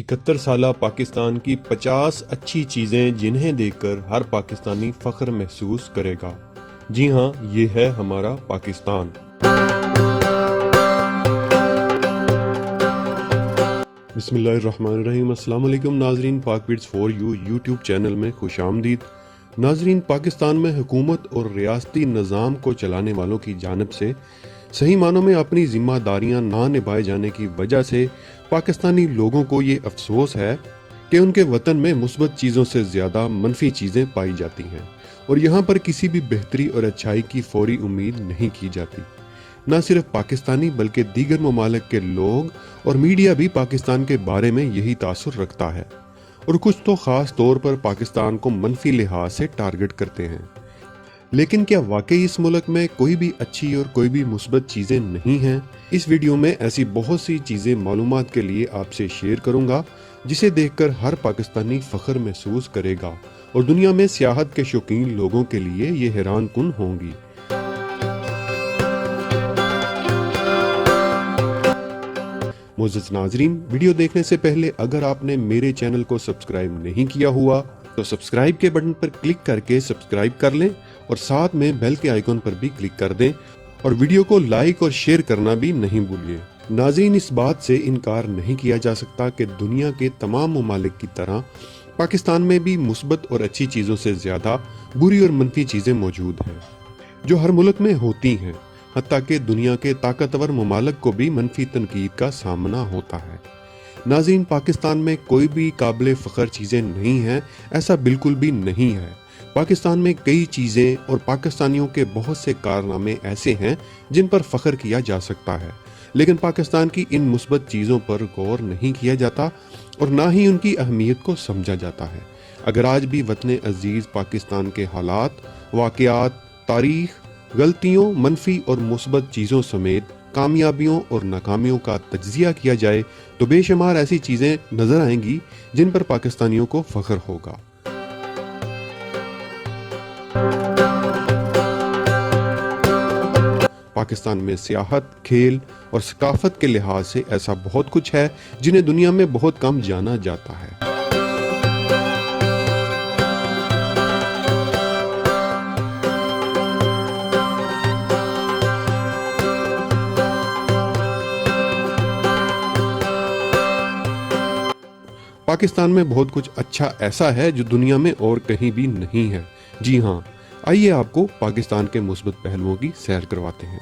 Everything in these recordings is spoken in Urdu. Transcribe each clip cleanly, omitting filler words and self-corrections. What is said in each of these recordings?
71 سالہ پاکستان کی 50 اچھی چیزیں جنہیں دیکھ کر ہر پاکستانی فخر محسوس کرے گا۔ جی ہاں، یہ ہے ہمارا پاکستان۔ بسم اللہ الرحمن الرحیم۔ السلام علیکم ناظرین، Pak beats for you YouTube channel میں خوش آمدید۔ ناظرین، پاکستان میں حکومت اور ریاستی نظام کو چلانے والوں کی جانب سے صحیح معنوں میں اپنی ذمہ داریاں نہ نبھائے جانے کی وجہ سے پاکستانی لوگوں کو یہ افسوس ہے کہ ان کے وطن میں مثبت چیزوں سے زیادہ منفی چیزیں پائی جاتی ہیں اور یہاں پر کسی بھی بہتری اور اچھائی کی فوری امید نہیں کی جاتی۔ نہ صرف پاکستانی بلکہ دیگر ممالک کے لوگ اور میڈیا بھی پاکستان کے بارے میں یہی تاثر رکھتا ہے اور کچھ تو خاص طور پر پاکستان کو منفی لحاظ سے ٹارگٹ کرتے ہیں۔ لیکن کیا واقعی اس ملک میں کوئی بھی اچھی اور کوئی بھی مثبت چیزیں نہیں ہیں؟ اس ویڈیو میں ایسی بہت سی چیزیں معلومات کے لیے آپ سے شیئر کروں گا جسے دیکھ کر ہر پاکستانی فخر محسوس کرے گا اور دنیا میں سیاحت کے شوقین لوگوں کے لیے یہ حیران کن ہوں گی۔ معزز ناظرین، ویڈیو دیکھنے سے پہلے اگر آپ نے میرے چینل کو سبسکرائب نہیں کیا ہوا تو سبسکرائب کے بٹن پر کلک کر کے سبسکرائب کر لیں اور ساتھ میں بیل کے آئیکن پر بھی کلک کر دیں اور ویڈیو کو لائک اور شیئر کرنا بھی نہیں بھولیے۔ ناظرین، اس بات سے انکار نہیں کیا جا سکتا کہ دنیا کے تمام ممالک کی طرح پاکستان میں بھی مثبت اور اچھی چیزوں سے زیادہ بری اور منفی چیزیں موجود ہیں جو ہر ملک میں ہوتی ہیں، حتیٰ کہ دنیا کے طاقتور ممالک کو بھی منفی تنقید کا سامنا ہوتا ہے۔ ناظرین، پاکستان میں کوئی بھی قابل فخر چیزیں نہیں ہیں، ایسا بالکل بھی نہیں ہے۔ پاکستان میں کئی چیزیں اور پاکستانیوں کے بہت سے کارنامے ایسے ہیں جن پر فخر کیا جا سکتا ہے، لیکن پاکستان کی ان مثبت چیزوں پر غور نہیں کیا جاتا اور نہ ہی ان کی اہمیت کو سمجھا جاتا ہے۔ اگر آج بھی وطن عزیز پاکستان کے حالات، واقعات، تاریخ، غلطیوں، منفی اور مثبت چیزوں سمیت کامیابیوں اور ناکامیوں کا تجزیہ کیا جائے تو بے شمار ایسی چیزیں نظر آئیں گی جن پر پاکستانیوں کو فخر ہوگا۔ پاکستان میں سیاحت، کھیل اور ثقافت کے لحاظ سے ایسا بہت کچھ ہے جنہیں دنیا میں بہت کم جانا جاتا ہے۔ پاکستان میں بہت کچھ اچھا ایسا ہے جو دنیا میں اور کہیں بھی نہیں ہے۔ جی ہاں، آئیے آپ کو پاکستان کے مثبت پہلوؤں کی سیر کرواتے ہیں۔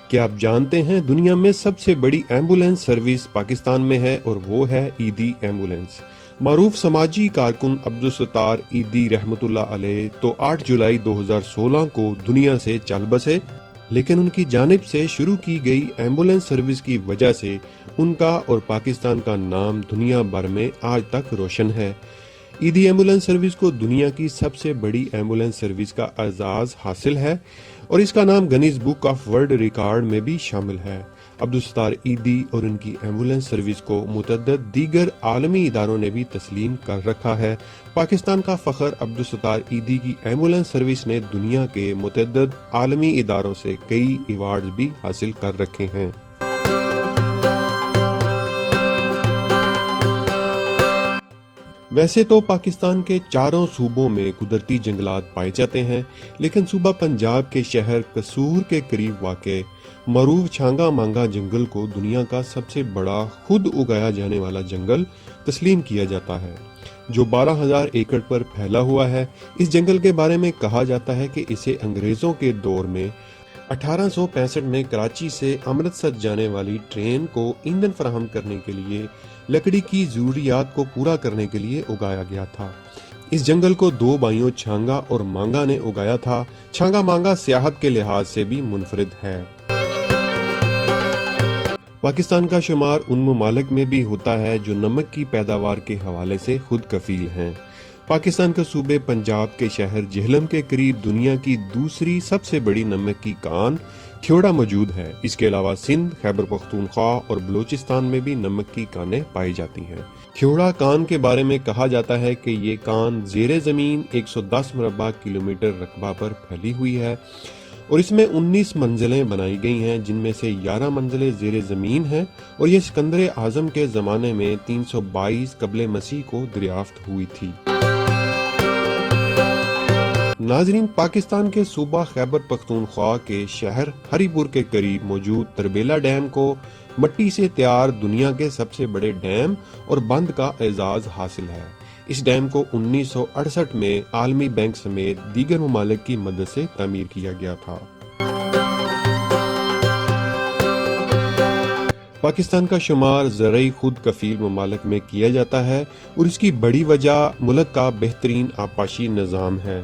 کیا آپ جانتے ہیں دنیا میں سب سے بڑی ایمبولینس سروس پاکستان میں ہے اور وہ ہے ایدی ایمبولینس۔ معروف سماجی کارکن عبدالستار ایدی رحمت اللہ علیہ تو 8 جولائی 2016 کو دنیا سے چل بسے، لیکن ان کی جانب سے شروع کی گئی ایمبولینس سروس کی وجہ سے ان کا اور پاکستان کا نام دنیا بھر میں آج تک روشن ہے۔ ایدی ایمبولینس سروس کو دنیا کی سب سے بڑی ایمبولینس سروس کا اعزاز حاصل ہے اور اس کا نام Guinness book of world record میں بھی شامل ہے۔ عبدالستار ایدی اور ان کی ایمبولینس سروس کو متعدد دیگر عالمی اداروں نے بھی تسلیم کر رکھا ہے۔ پاکستان کا فخر عبدالستار ایدی کی ایمبولینس سروس نے دنیا کے متعدد عالمی اداروں سے کئی ایوارڈز بھی حاصل کر رکھے ہیں۔ ویسے تو پاکستان کے چاروں صوبوں میں قدرتی جنگلات پائے جاتے ہیں، لیکن صوبہ پنجاب کے شہر قصور کے قریب واقع معروف چھانگا مانگا جنگل کو دنیا کا سب سے بڑا خود اگایا جانے والا جنگل تسلیم کیا جاتا ہے، جو 12,000 ایکڑ پر پھیلا ہوا ہے۔ اس جنگل کے بارے میں کہا جاتا ہے کہ اسے انگریزوں کے دور میں 1865 میں کراچی سے امرتسر جانے والی ٹرین کو ایندھن فراہم کرنے کے لیے لکڑی کی ضروریات کو پورا کرنے کے لیے اگایا گیا تھا۔ اس جنگل کو 2 بھائیوں چھانگا اور مانگا نے اگایا تھا۔ چھانگا مانگا سیاحت کے لحاظ سے بھی منفرد ہے۔ پاکستان کا شمار ان ممالک میں بھی ہوتا ہے جو نمک کی پیداوار کے حوالے سے خود کفیل ہیں۔ پاکستان کے صوبے پنجاب کے شہر جہلم کے قریب دنیا کی دوسری سب سے بڑی نمک کی کان کھیوڑا موجود ہے۔ اس کے علاوہ سندھ، خیبر پختونخوا اور بلوچستان میں بھی نمک کی کانیں پائی جاتی ہیں۔ کھیوڑا کان کے بارے میں کہا جاتا ہے کہ یہ کان زیر زمین 110 مربع کلومیٹر رقبہ پر پھیلی ہوئی ہے اور اس میں 19 منزلیں بنائی گئی ہیں، جن میں سے 11 منزلیں زیر زمین ہیں، اور یہ سکندر اعظم کے زمانے میں 322 قبل مسیح کو دریافت ہوئی تھی۔ ناظرین، پاکستان کے صوبہ خیبر پختونخوا کے شہر ہری پور کے قریب موجود تربیلا ڈیم کو مٹی سے تیار دنیا کے سب سے بڑے ڈیم اور بند کا اعزاز حاصل ہے۔ اس ڈیم کو 1968 میں عالمی بینک سمیت دیگر ممالک کی مدد سے تعمیر کیا گیا تھا۔ پاکستان کا شمار زرعی خود کفیل ممالک میں کیا جاتا ہے، اور اس کی بڑی وجہ ملک کا بہترین آبپاشی نظام ہے،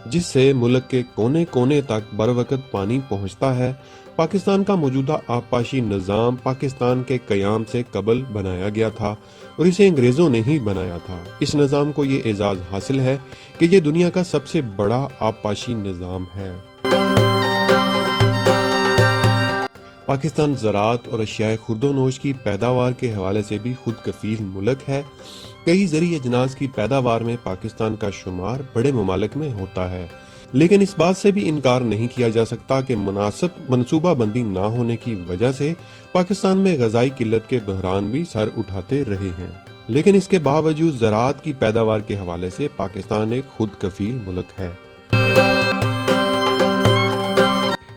جس سے ملک کے کونے کونے تک بروقت پانی پہنچتا ہے۔ پاکستان کا موجودہ آبپاشی نظام پاکستان کے قیام سے قبل بنایا گیا تھا، اور اسے انگریزوں نے ہی بنایا تھا۔ اس نظام کو یہ اعزاز حاصل ہے کہ یہ دنیا کا سب سے بڑا آبپاشی نظام ہے۔ پاکستان زراعت اور اشیاء خرد و نوش کی پیداوار کے حوالے سے بھی خود کفیل ملک ہے۔ کئی زرعی اجناس کی پیداوار میں پاکستان کا شمار بڑے ممالک میں ہوتا ہے، لیکن اس بات سے بھی انکار نہیں کیا جا سکتا کہ مناسب منصوبہ بندی نہ ہونے کی وجہ سے پاکستان میں غذائی قلت کے بحران بھی سر اٹھاتے رہے ہیں، لیکن اس کے باوجود زراعت کی پیداوار کے حوالے سے پاکستان ایک خود کفیل ملک ہے۔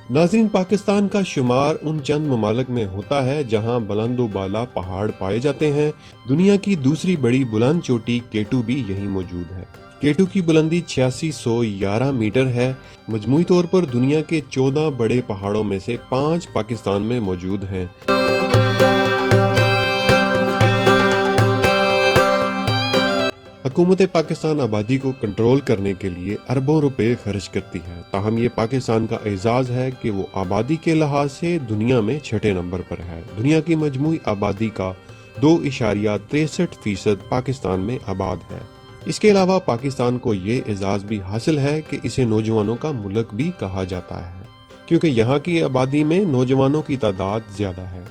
ناظرین، پاکستان کا شمار ان چند ممالک میں ہوتا ہے جہاں بلند و بالا پہاڑ پائے جاتے ہیں۔ دنیا کی دوسری بڑی بلند چوٹی کیٹو بھی یہیں موجود ہے۔ کیٹو کی بلندی 8611 میٹر ہے۔ مجموعی طور پر دنیا کے 14 بڑے پہاڑوں میں سے 5 پاکستان میں موجود ہیں۔ حکومت پاکستان آبادی کو کنٹرول کرنے کے لیے اربوں روپے خرچ کرتی ہے، تاہم یہ پاکستان کا اعزاز ہے کہ وہ آبادی کے لحاظ سے دنیا میں 6 نمبر پر ہے۔ دنیا کی مجموعی آبادی کا 2.63% پاکستان میں آباد ہے۔ اس کے علاوہ پاکستان کو یہ اعزاز بھی حاصل ہے کہ اسے نوجوانوں کا ملک بھی کہا جاتا ہے، کیونکہ یہاں کی آبادی میں نوجوانوں کی تعداد زیادہ ہے۔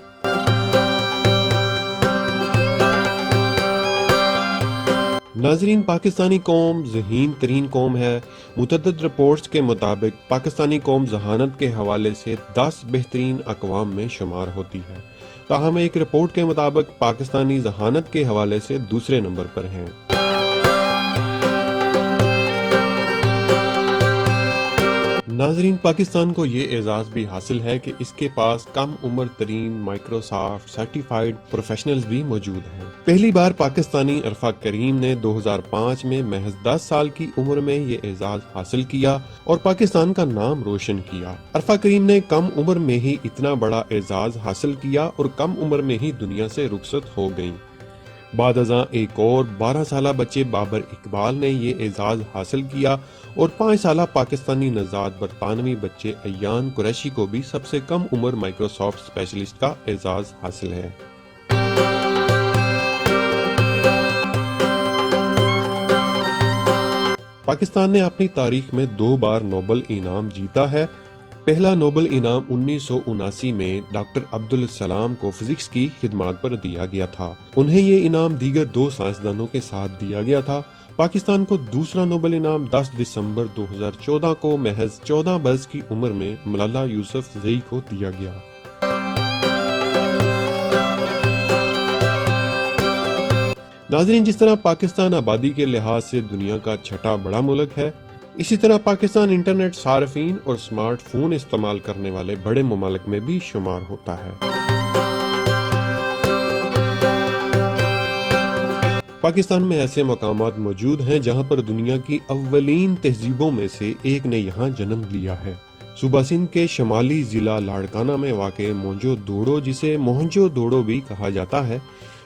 ناظرین، پاکستانی قوم ذہین ترین قوم ہے۔ متعدد رپورٹس کے مطابق پاکستانی قوم ذہانت کے حوالے سے 10 بہترین اقوام میں شمار ہوتی ہے، تاہم ایک رپورٹ کے مطابق پاکستانی ذہانت کے حوالے سے دوسرے نمبر پر ہیں۔ ناظرین، پاکستان کو یہ اعزاز بھی حاصل ہے کہ اس کے پاس کم عمر ترین مائکروسافٹ سرٹیفائیڈ پروفیشنلز بھی موجود ہیں۔ پہلی بار پاکستانی عرفہ کریم نے 2005 میں محض 10 سال کی عمر میں یہ اعزاز حاصل کیا اور پاکستان کا نام روشن کیا۔ عرفہ کریم نے کم عمر میں ہی اتنا بڑا اعزاز حاصل کیا اور کم عمر میں ہی دنیا سے رخصت ہو گئیں۔ بعد ازاں ایک اور 12 سالہ بچے بابر اقبال نے یہ اعزاز حاصل کیا، اور 5 سالہ پاکستانی نژاد برطانوی بچے ایان قریشی کو بھی سب سے کم عمر مائکروسافٹ اسپیشلسٹ کا اعزاز حاصل ہے۔ پاکستان نے اپنی تاریخ میں 2 بار نوبل انعام جیتا ہے۔ پہلا نوبل انعام 1979 میں ڈاکٹر عبدالسلام کو فزکس کی خدمات پر دیا گیا تھا۔ انہیں یہ انعام دیگر 2 سائنسدانوں کے ساتھ دیا گیا تھا۔ پاکستان کو دوسرا نوبل انعام 10 دسمبر 2014 کو محض 14 برس کی عمر میں ملالہ یوسفزئی کو دیا گیا۔ ناظرین، جس طرح پاکستان آبادی کے لحاظ سے دنیا کا 6واں بڑا ملک ہے، اسی طرح پاکستان انٹرنیٹ صارفین اور سمارٹ فون استعمال کرنے والے بڑے ممالک میں بھی شمار ہوتا ہے۔ پاکستان میں ایسے مقامات موجود ہیں جہاں پر دنیا کی اولین تہذیبوں میں سے ایک نے یہاں جنم لیا ہے۔ صوبہ سندھ کے شمالی ضلع لاڑکانہ میں واقع مونجو دوڑو، جسے موہنجو دوڑو بھی کہا جاتا ہے،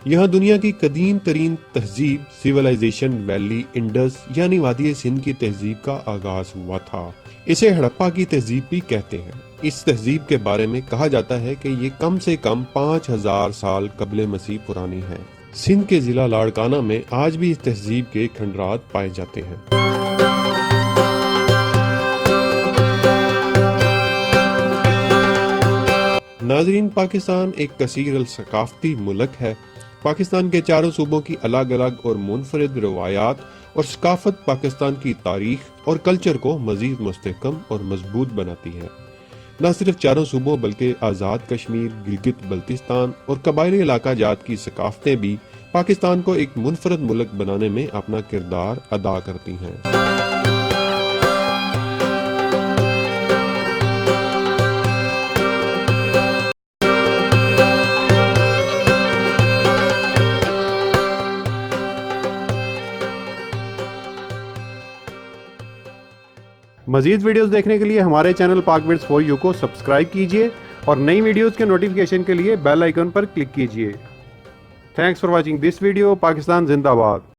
یہاں دنیا کی قدیم ترین تہذیب سیولائزیشن ویلی انڈس یعنی وادی سندھ کی تہذیب کا آغاز ہوا تھا۔ اسے ہڑپا کی تہذیب بھی کہتے ہیں۔ اس تہذیب کے بارے میں کہا جاتا ہے کہ یہ کم سے کم 5000 سال قبل مسیح پرانی ہے۔ سندھ کے ضلع لاڑکانہ میں آج بھی اس تہذیب کے کھنڈرات پائے جاتے ہیں۔ ناظرین، پاکستان ایک کثیر الثقافتی ملک ہے۔ پاکستان کے چاروں صوبوں کی الگ الگ اور منفرد روایات اور ثقافت پاکستان کی تاریخ اور کلچر کو مزید مستحکم اور مضبوط بناتی ہے۔ نہ صرف چاروں صوبوں بلکہ آزاد کشمیر، گلگت بلتستان اور قبائلی علاقہ جات کی ثقافتیں بھی پاکستان کو ایک منفرد ملک بنانے میں اپنا کردار ادا کرتی ہیں۔ مزید ویڈیوز دیکھنے کے لیے ہمارے چینل پاک بٹس فار یو کو سبسکرائب کیجئے اور نئی ویڈیوز کے نوٹیفیکیشن کے لیے بیل آئیکن پر کلک کیجئے۔ Thanks for watching this video. Pakistan زندہ باد۔